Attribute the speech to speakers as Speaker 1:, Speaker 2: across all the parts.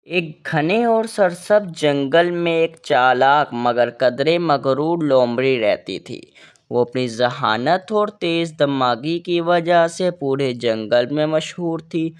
Speaker 1: ایک گھنے اور سرسبز جنگل میں ایک چالاک مگر قدرے مغرور لومڑی رہتی تھی۔ وہ اپنی ذہانت اور تیز دماغی کی وجہ سے پورے جنگل میں مشہور تھی۔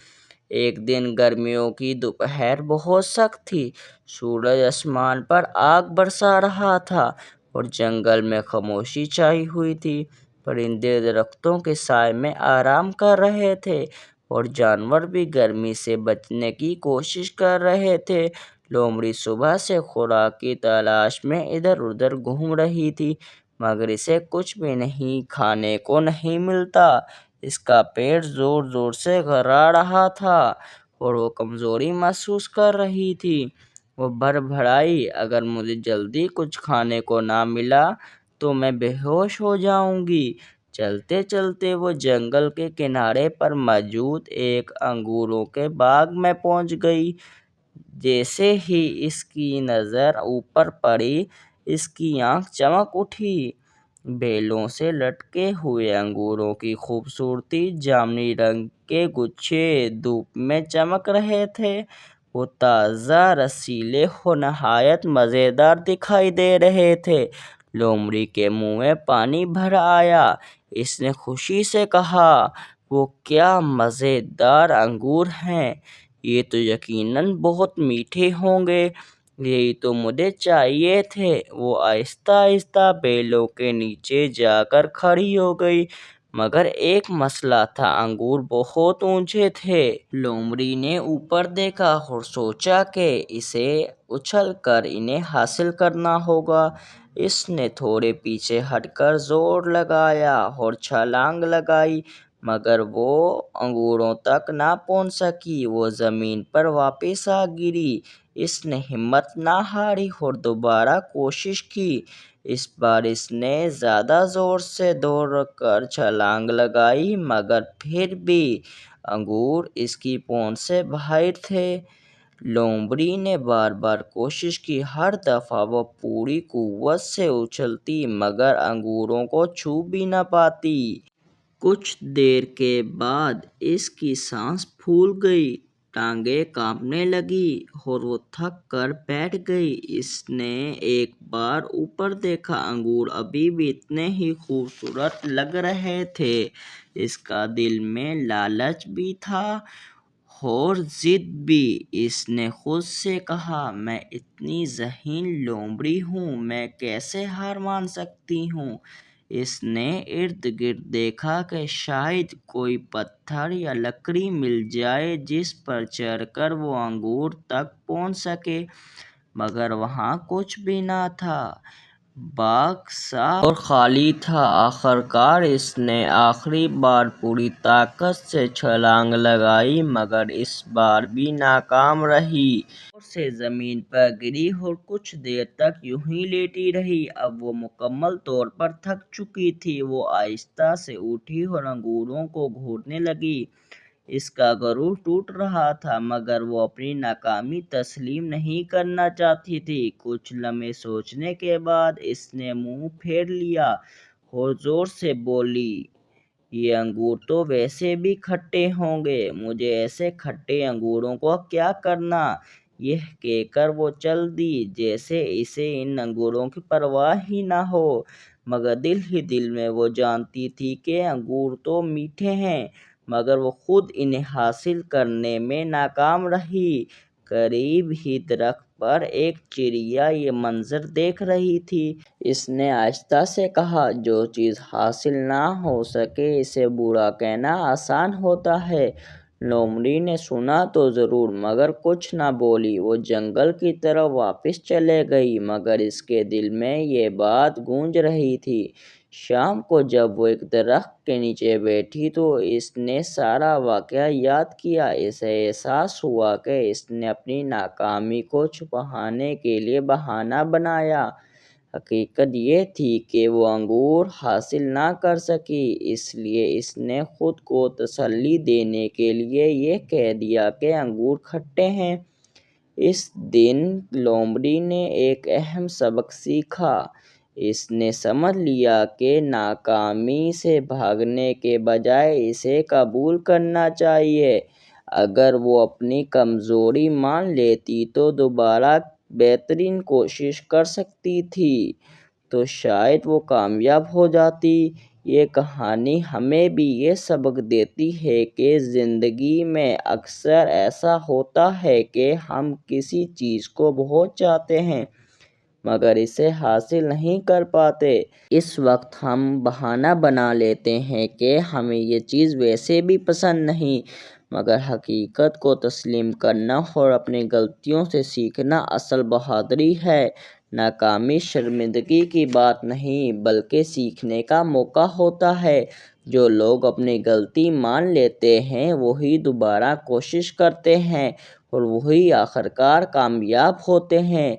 Speaker 1: ایک دن گرمیوں کی دوپہر بہت سخت تھی۔ سورج آسمان پر آگ برسا رہا تھا اور جنگل میں خاموشی چھائی ہوئی تھی۔ پرندے درختوں کے سائے میں آرام کر رہے تھے اور جانور بھی گرمی سے بچنے کی کوشش کر رہے تھے۔ لومڑی صبح سے خوراک کی تلاش میں ادھر ادھر گھوم رہی تھی مگر اسے کچھ بھی کھانے کو نہیں ملتا۔ اس کا پیٹ زور زور سے گھرا رہا تھا اور وہ کمزوری محسوس کر رہی تھی۔ وہ بڑبڑائی، اگر مجھے جلدی کچھ کھانے کو نہ ملا تو میں بے ہوش ہو جاؤں گی۔ چلتے چلتے وہ جنگل کے کنارے پر موجود ایک انگوروں کے باغ میں پہنچ گئی۔ جیسے ہی اس کی نظر اوپر پڑی، اس کی آنکھ چمک اٹھی۔ بیلوں سے لٹکے ہوئے انگوروں کی خوبصورتی جامنی رنگ کے گچھے دھوپ میں چمک رہے تھے۔ وہ تازہ، رسیلے اور نہایت مزیدار دکھائی دے رہے تھے۔ لومڑی کے منہ میں پانی بھر آیا۔ اس نے خوشی سے کہا، "وہ کیا مزیدار انگور ہیں! یہ تو یقیناً بہت میٹھے ہوں گے۔ یہی تو مجھے چاہیے تھے۔" وہ آہستہ آہستہ بیلوں کے نیچے جا کر کھڑی ہو گئی۔ مگر ایک مسئلہ تھا، انگور بہت اونچے تھے۔ لومڑی نے اوپر دیکھا اور سوچا کہ اسے اچھل کر انہیں حاصل کرنا ہوگا۔ اس نے تھوڑے پیچھے ہٹ کر زور لگایا اور چھلانگ لگائی مگر وہ انگوروں تک نہ پہنچ سکی۔ وہ زمین پر واپس آ گری۔ اس نے ہمت نہ ہاری اور دوبارہ کوشش کی۔ اس بار اس نے زیادہ زور سے دوڑ کر چھلانگ لگائی مگر پھر بھی انگور اس کی پہنچ سے باہر تھے۔ لومڑی نے بار بار کوشش کی۔ ہر دفعہ وہ پوری قوت سے اچھلتی مگر انگوروں کو چھو بھی نہ پاتی۔ کچھ دیر کے بعد اس کی سانس پھول گئی، ٹانگیں کانپنے لگیں اور وہ تھک کر بیٹھ گئی۔ اس نے ایک بار اوپر دیکھا، انگور ابھی بھی اتنے ہی خوبصورت لگ رہے تھے۔ اس کا دل میں لالچ بھی تھا اور ضد بھی۔ اس نے خود سے کہا، "میں اتنی ذہین لومڑی ہوں، میں کیسے ہار مان سکتی ہوں!" اس نے ارد گرد دیکھا کہ شاید کوئی پتھر یا لکڑی مل جائے جس پر چڑھ کر وہ انگور تک پہنچ سکے مگر وہاں کچھ بھی نہ تھا۔ باغ صاف اور خالی تھا۔ آخر کار اس نے آخری بار پوری طاقت سے چھلانگ لگائی مگر اس بار بھی ناکام رہی۔ زور سے زمین پر گری اور کچھ دیر تک یوں ہی لیٹی رہی۔ اب وہ مکمل طور پر تھک چکی تھی۔ وہ آہستہ سے اٹھی اور انگوروں کو گھونٹنے لگی۔ اس کا غرور ٹوٹ رہا تھا مگر وہ اپنی ناکامی تسلیم نہیں کرنا چاہتی تھی۔ کچھ لمحے سوچنے کے بعد اس نے منہ پھیر لیا اور زور سے بولی، "یہ انگور تو ویسے بھی کھٹے ہوں گے، مجھے ایسے کھٹے انگوروں کو کیا کرنا!" یہ کہہ کر وہ چل دی جیسے اسے ان انگوروں کی پرواہ ہی نہ ہو۔ مگر دل ہی دل میں وہ جانتی تھی کہ انگور تو میٹھے ہیں مگر وہ خود انہیں حاصل کرنے میں ناکام رہی۔ قریب ہی درخت پر ایک چڑیا یہ منظر دیکھ رہی تھی۔ اس نے آہستہ سے کہا، "جو چیز حاصل نہ ہو سکے اسے برا کہنا آسان ہوتا ہے۔" لومڑی نے سنا تو ضرور مگر کچھ نہ بولی۔ وہ جنگل کی طرف واپس چلی گئی مگر اس کے دل میں یہ بات گونج رہی تھی۔ شام کو جب وہ ایک درخت کے نیچے بیٹھی تو اس نے سارا واقعہ یاد کیا۔ اسے احساس ہوا کہ اس نے اپنی ناکامی کو چھپانے کے لیے بہانہ بنایا۔ حقیقت یہ تھی کہ وہ انگور حاصل نہ کر سکی، اس لیے اس نے خود کو تسلی دینے کے لیے یہ کہہ دیا کہ انگور کھٹے ہیں۔ اس دن لومڑی نے ایک اہم سبق سیکھا۔ اس نے سمجھ لیا کہ ناکامی سے بھاگنے کے بجائے اسے قبول کرنا چاہیے۔ اگر وہ اپنی کمزوری مان لیتی تو دوبارہ بہترین کوشش کر سکتی تھی، تو شاید وہ کامیاب ہو جاتی۔ یہ کہانی ہمیں بھی یہ سبق دیتی ہے کہ زندگی میں اکثر ایسا ہوتا ہے کہ ہم کسی چیز کو بہت چاہتے ہیں مگر اسے حاصل نہیں کر پاتے۔ اس وقت ہم بہانہ بنا لیتے ہیں کہ ہمیں یہ چیز ویسے بھی پسند نہیں، مگر حقیقت کو تسلیم کرنا اور اپنی غلطیوں سے سیکھنا اصل بہادری ہے۔ ناکامی شرمندگی کی بات نہیں بلکہ سیکھنے کا موقع ہوتا ہے۔ جو لوگ اپنی غلطی مان لیتے ہیں وہی دوبارہ کوشش کرتے ہیں اور وہی آخرکار کامیاب ہوتے ہیں۔